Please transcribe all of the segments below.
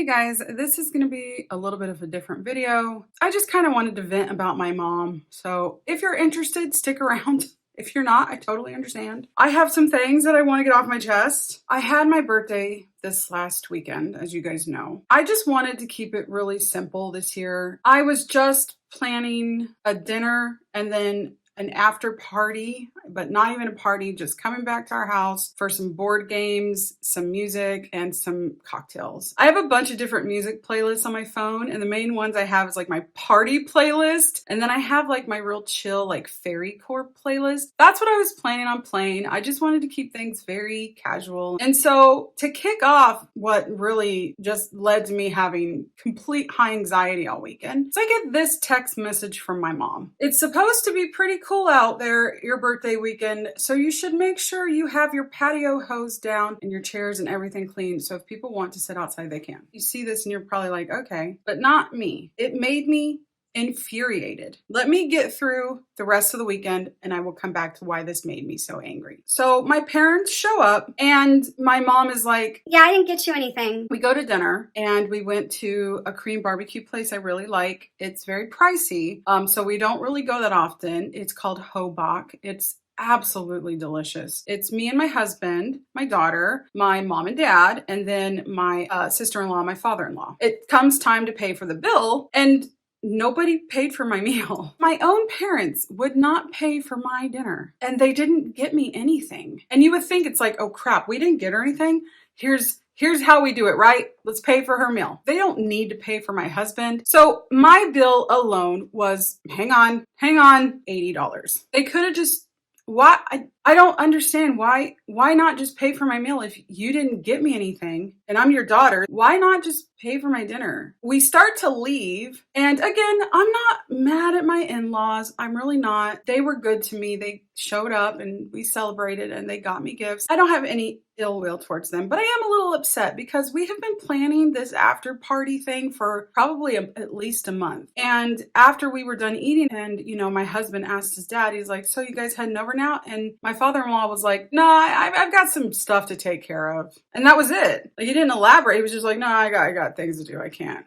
Hey guys, this is going to be a little bit of a different video. I just kind of wanted to vent about my mom. So if you're interested, stick around. If you're not, I totally understand. I have some things that I want to get off my chest. I had my birthday this last weekend, as you guys know. I just wanted to keep it really simple this year. I was just planning a dinner and then an after party, but not even a party, just coming back to our house for some board games, some music, and some cocktails. I have a bunch of different music playlists on my phone, and the main ones I have is like my party playlist, and then I have like my real chill, like fairycore playlist. That's what I was planning on playing. I just wanted to keep things very casual. And so to kick off what really just led to me having complete high anxiety all weekend, so I get this text message from my mom. It's supposed to be pretty cool out there your birthday weekend, so you should make sure you have your patio hosed down and your chairs and everything clean, so if people want to sit outside they can. You see this and you're probably like, okay, but not me. It made me infuriated. Let me get through the rest of the weekend and I will come back to why this made me so angry. So my parents show up and my mom is like, yeah, I didn't get you anything. We go to dinner and we went to a Korean barbecue place I really like. It's very pricey, so we don't really go that often. It's called Hobak. It's absolutely delicious. It's me and my husband, my daughter, my mom and dad, and then my sister-in-law, my father-in-law. It comes time to pay for the bill and nobody paid for my meal. My own parents would not pay for my dinner and they didn't get me anything. And you would think it's like, oh crap, we didn't get her anything. Here's how we do it, right? Let's pay for her meal. They don't need to pay for my husband. So my bill alone was, hang on, $80. They could have just, why? I don't understand why not just pay for my meal if you didn't get me anything and I'm your daughter? Why not just pay for my dinner? We start to leave. And again, I'm not mad at my in-laws. I'm really not. They were good to me. They showed up and we celebrated and they got me gifts. I don't have any ill will towards them, but I am a little upset because we have been planning this after party thing for probably at least a month. And after we were done eating and, my husband asked his dad, he's like, so you guys heading over now? And my father-in-law was like, no, I've got some stuff to take care of. And that was it. Like, he didn't elaborate. He was just like, no, I got things to do. I can't.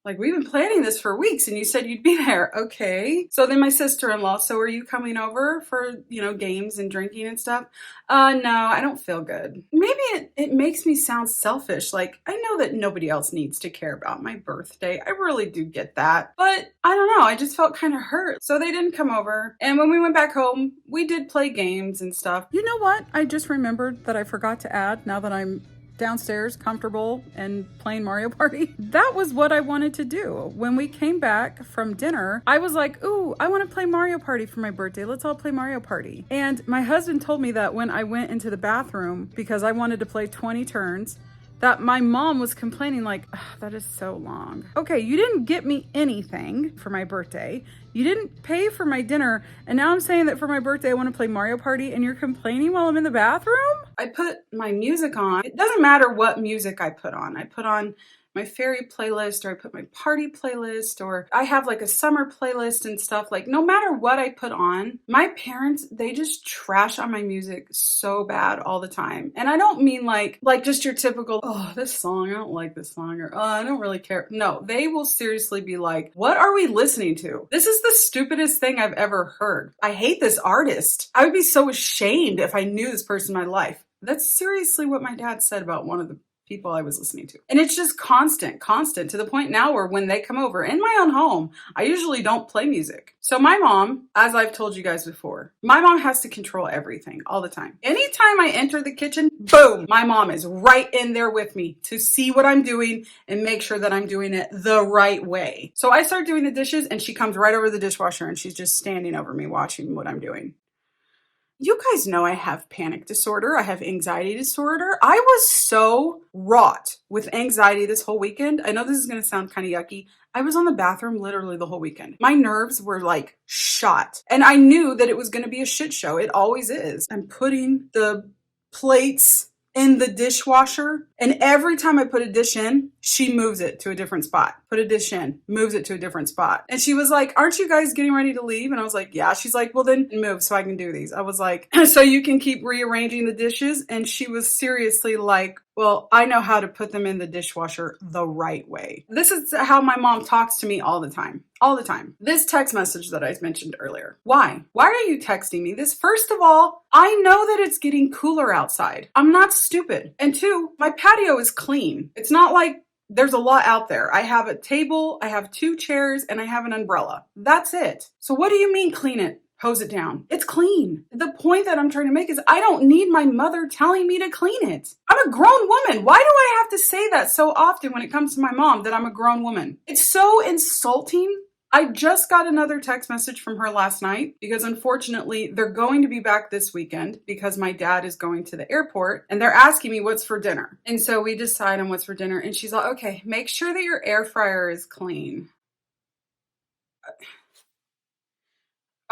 Like, we've been planning this for weeks and you said you'd be there. Okay. So then my sister-in-law, so are you coming over for, games and drinking and stuff? No, I don't feel good. Maybe it makes me sound selfish. Like, I know that nobody else needs to care about my birthday. I really do get that. But I don't know. I just felt kind of hurt. So they didn't come over. And when we went back home, we did play games and stuff. You know what? I just remembered that I forgot to add now that I'm downstairs, comfortable, and playing Mario Party. That was what I wanted to do. When we came back from dinner, I was like, ooh, I want to play Mario Party for my birthday. Let's all play Mario Party. And my husband told me that when I went into the bathroom, because I wanted to play 20 turns, that my mom was complaining like, that is so long. Okay, you didn't get me anything for my birthday. You didn't pay for my dinner. And now I'm saying that for my birthday, I want to play Mario Party and you're complaining while I'm in the bathroom? I put my music on. It doesn't matter what music I put on. I put on my fairy playlist or I put my party playlist or I have like a summer playlist and stuff. Like, no matter what I put on, my parents, they just trash on my music so bad all the time. And I don't mean like just your typical, oh, this song, I don't like this song, or oh, I don't really care. No, they will seriously be like, what are we listening to? This is the stupidest thing I've ever heard. I hate this artist. I would be so ashamed if I knew this person in my life. That's seriously what my dad said about one of the people I was listening to. And it's just constant to the point now where when they come over in my own home, I usually don't play music. So my mom, as I've told you guys before, my mom has to control everything all the time. Anytime I enter the kitchen, boom, my mom is right in there with me to see what I'm doing and make sure that I'm doing it the right way. So I start doing the dishes and she comes right over the dishwasher and she's just standing over me watching what I'm doing. You guys know I have panic disorder. I have anxiety disorder. I was so wrought with anxiety this whole weekend. I know this is going to sound kind of yucky. I was on the bathroom literally the whole weekend. My nerves were like shot. And I knew that it was going to be a shit show. It always is. I'm putting the plates in the dishwasher. And every time I put a dish in, she moves it to a different spot. Put a dish in, moves it to a different spot. And she was like, aren't you guys getting ready to leave? And I was like, yeah. She's like, well, then move so I can do these. I was like, so you can keep rearranging the dishes? And she was seriously like, Well, I know how to put them in the dishwasher the right way. This is how my mom talks to me all the time. All the time. This text message that I mentioned earlier. Why? Why are you texting me this? First of all, I know that it's getting cooler outside. I'm not stupid. And two, my patio is clean. It's not like there's a lot out there. I have a table, I have 2 chairs, and I have an umbrella. That's it. So what do you mean clean it? Hose it down. It's clean. The point that I'm trying to make is I don't need my mother telling me to clean it. I'm a grown woman. Why do I have to say that so often when it comes to my mom that I'm a grown woman? It's so insulting. I just got another text message from her last night because unfortunately they're going to be back this weekend because my dad is going to the airport and they're asking me what's for dinner. And so we decide on what's for dinner and she's like, okay, make sure that your air fryer is clean.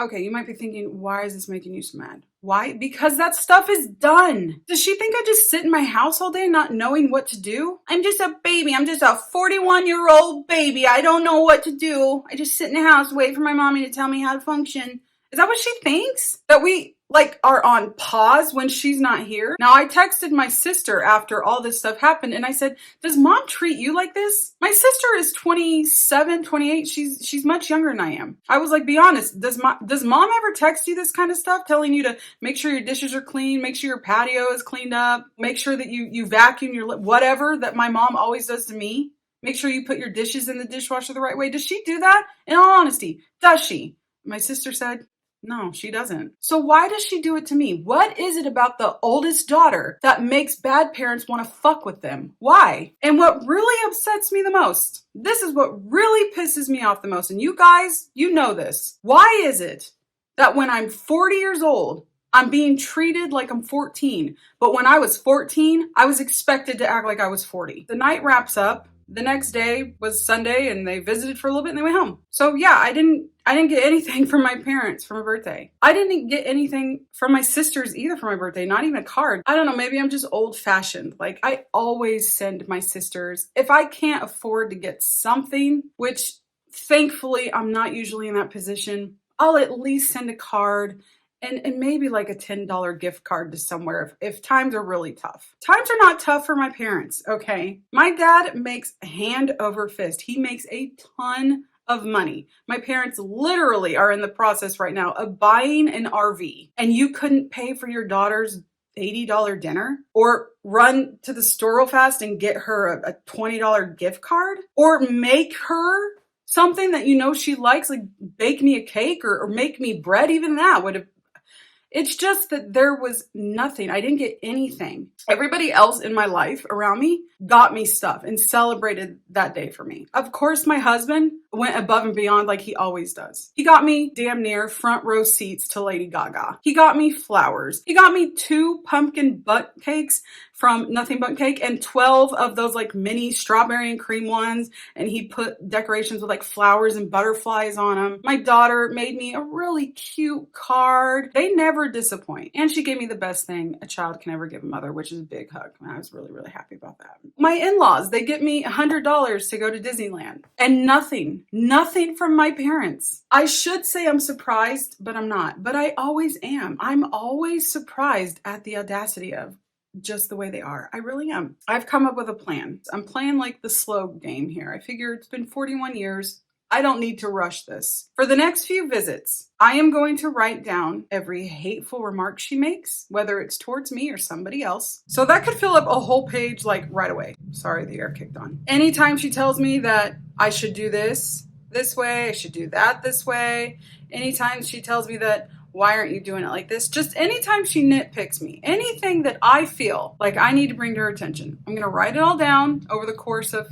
Okay, you might be thinking, why is this making you so mad? Why? Because that stuff is done. Does she think I just sit in my house all day not knowing what to do? I'm just a baby. I'm just a 41-year-old baby. I don't know what to do. I just sit in the house, wait for my mommy to tell me how to function. Is that what she thinks? That we are on pause when she's not here? Now, I texted my sister after all this stuff happened and I said, does mom treat you like this? My sister is 27, 28. She's much younger than I am. I was like, be honest, does mom ever text you this kind of stuff? Telling you to make sure your dishes are clean, make sure your patio is cleaned up, make sure that you vacuum your, whatever that my mom always does to me. Make sure you put your dishes in the dishwasher the right way. Does she do that? In all honesty, does she? My sister said, no, she doesn't. So why does she do it to me? What is it about the oldest daughter that makes bad parents want to fuck with them? Why? And what really upsets me the most, this is what really pisses me off the most, and you guys, you know this. Why is it that when I'm 40 years old, I'm being treated like I'm 14, but when I was 14, I was expected to act like I was 40? The night wraps up. The next day was Sunday and they visited for a little bit and they went home. So yeah, I didn't get anything from my parents for my birthday. I didn't get anything from my sisters either for my birthday, not even a card. I don't know, maybe I'm just old fashioned. Like I always send my sisters, if I can't afford to get something, which thankfully I'm not usually in that position, I'll at least send a card. And maybe like a $10 gift card to somewhere if times are really tough. Times are not tough for my parents, okay? My dad makes hand over fist. He makes a ton of money. My parents literally are in the process right now of buying an RV. And you couldn't pay for your daughter's $80 dinner or run to the store real fast and get her a $20 gift card or make her something that you know she likes, like bake me a cake or make me bread. Even that would have. It's just that there was nothing. I didn't get anything. Everybody else in my life around me got me stuff and celebrated that day for me. Of course, my husband went above and beyond like he always does. He got me damn near front row seats to Lady Gaga. He got me flowers. He got me 2 pumpkin butt cakes from Nothing But Cake and 12 of those like mini strawberry and cream ones. And he put decorations with like flowers and butterflies on them. My daughter made me a really cute card. They never disappoint. And she gave me the best thing a child can ever give a mother, which is a big hug. And I was really, really happy about that. My in-laws, they get me $100 to go to Disneyland and nothing from my parents. I should say I'm surprised, but I'm not. But I always am. I'm always surprised at the audacity of just the way they are. I really am. I've come up with a plan. I'm playing like the slow game here. I figure it's been 41 years. I don't need to rush this. For the next few visits, I am going to write down every hateful remark she makes, whether it's towards me or somebody else. So that could fill up a whole page like right away. Sorry, the air kicked on. Anytime she tells me that I should do this way, I should do that this way. Anytime she tells me that, why aren't you doing it like this? Just anytime she nitpicks me, anything that I feel like I need to bring to her attention, I'm going to write it all down over the course of,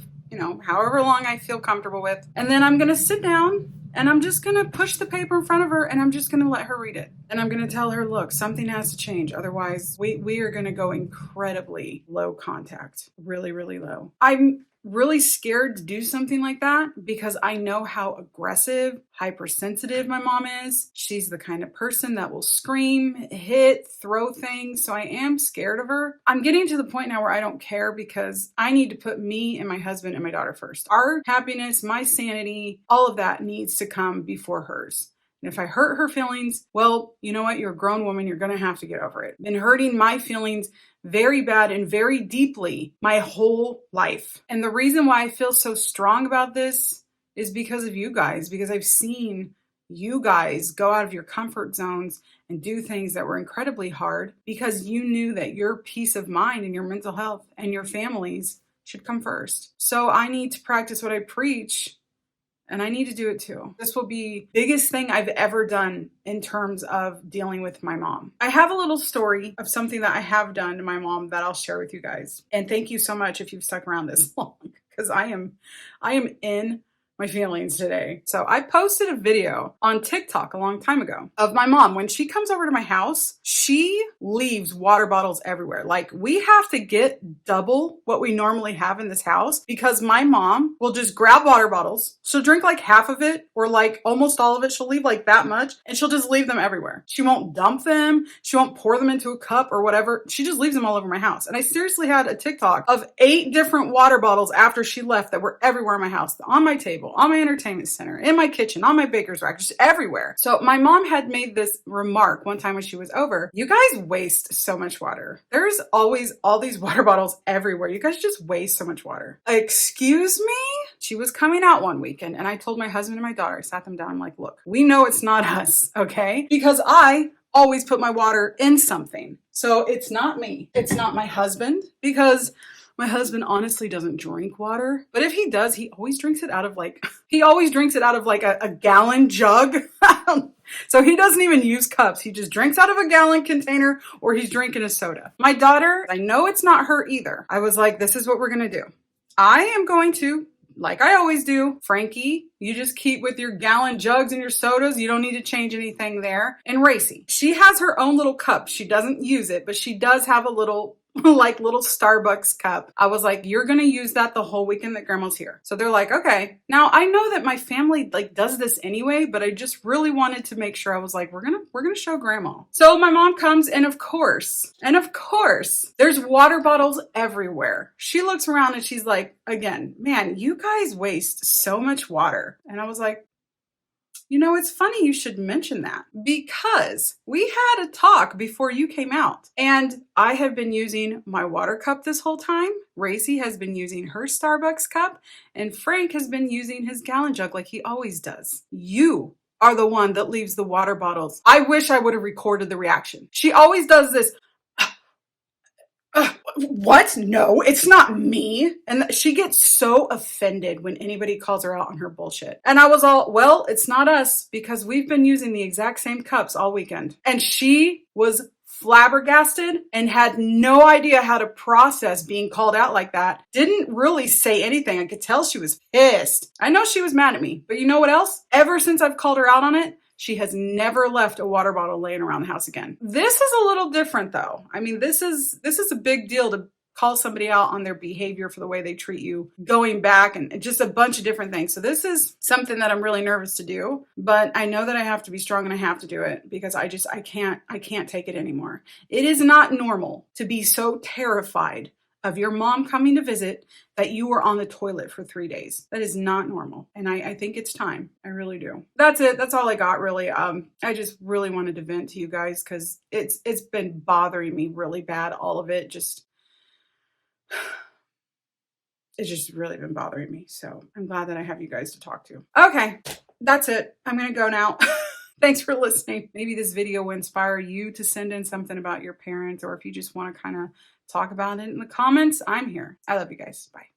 however long I feel comfortable with. And then I'm going to sit down and I'm just going to push the paper in front of her and I'm just going to let her read it. And I'm going to tell her, look, something has to change. Otherwise, we are going to go incredibly low contact, really, really low. I'm really scared to do something like that because I know how aggressive, hypersensitive my mom is. She's the kind of person that will scream, hit, throw things. So I am scared of her. I'm getting to the point now where I don't care because I need to put me and my husband and my daughter first. Our happiness, my sanity, all of that needs to come before hers. And if I hurt her feelings, well, you know what? You're a grown woman. You're going to have to get over it. Been hurting my feelings very bad and very deeply my whole life. And the reason why I feel so strong about this is because of you guys, because I've seen you guys go out of your comfort zones and do things that were incredibly hard because you knew that your peace of mind and your mental health and your families should come first. So I need to practice what I preach, and I need to do it too. This will be the biggest thing I've ever done in terms of dealing with my mom. I have a little story of something that I have done to my mom that I'll share with you guys. And thank you so much if you've stuck around this long, because I am in my feelings today. So I posted a video on TikTok a long time ago of my mom. When she comes over to my house, she leaves water bottles everywhere. Like, we have to get double what we normally have in this house because my mom will just grab water bottles. She'll drink like half of it or like almost all of it. She'll leave like that much and she'll just leave them everywhere. She won't dump them. She won't pour them into a cup or whatever. She just leaves them all over my house. And I seriously had a TikTok of 8 different water bottles after she left that were everywhere in my house, on my table, on my entertainment center, in my kitchen, on my baker's rack, just everywhere. So my mom had made this remark one time when she was over: you guys waste so much water. There's always all these water bottles everywhere. You guys just waste so much water. Excuse me? She was coming out one weekend and I told my husband and my daughter, I sat them down, I'm like, look, we know it's not us, okay? Because I always put my water in something. So it's not me. It's not my husband, because my husband honestly doesn't drink water, but if he does, he always drinks it out of like a gallon jug. So he doesn't even use cups. He just drinks out of a gallon container, or he's drinking a soda. My daughter, I know it's not her either. I was like, this is what we're going to do. I am going to, like I always do, Frankie, you just keep with your gallon jugs and your sodas. You don't need to change anything there. And Racy, she has her own little cup. She doesn't use it, but she does have a little Starbucks cup. I was like, you're going to use that the whole weekend that grandma's here. So they're like, okay. Now I know that my family does this anyway, but I just really wanted to make sure. I was like, we're going to show grandma. So my mom comes, and of course, there's water bottles everywhere. She looks around and she's like, again, man, you guys waste so much water. And I was like, you know, it's funny you should mention that, because we had a talk before you came out, and I have been using my water cup this whole time. Racy has been using her Starbucks cup, and Frank has been using his gallon jug like he always does. You are the one that leaves the water bottles. I wish I would have recorded the reaction. She always does this. What? No, it's not me. And she gets so offended when anybody calls her out on her bullshit. And I was all, well, it's not us, because we've been using the exact same cups all weekend. And she was flabbergasted and had no idea how to process being called out like that. Didn't really say anything. I could tell she was pissed. I know she was mad at me, but you know what else? Ever since I've called her out on it, she has never left a water bottle laying around the house again. This is a little different though. I mean, this is a big deal to call somebody out on their behavior for the way they treat you, going back, and just a bunch of different things. So this is something that I'm really nervous to do, but I know that I have to be strong and I have to do it, because I can't take it anymore. It is not normal to be so terrified of your mom coming to visit that you were on the toilet for 3 days. That is not normal. And I think it's time. I really do. That's it. That's all I got, really. I just really wanted to vent to you guys, because it's been bothering me really bad. All of it it's just really been bothering me. So I'm glad that I have you guys to talk to. Okay, that's it. I'm going to go now. Thanks for listening. Maybe this video will inspire you to send in something about your parents, or if you just want to kind of talk about it in the comments, I'm here. I love you guys. Bye.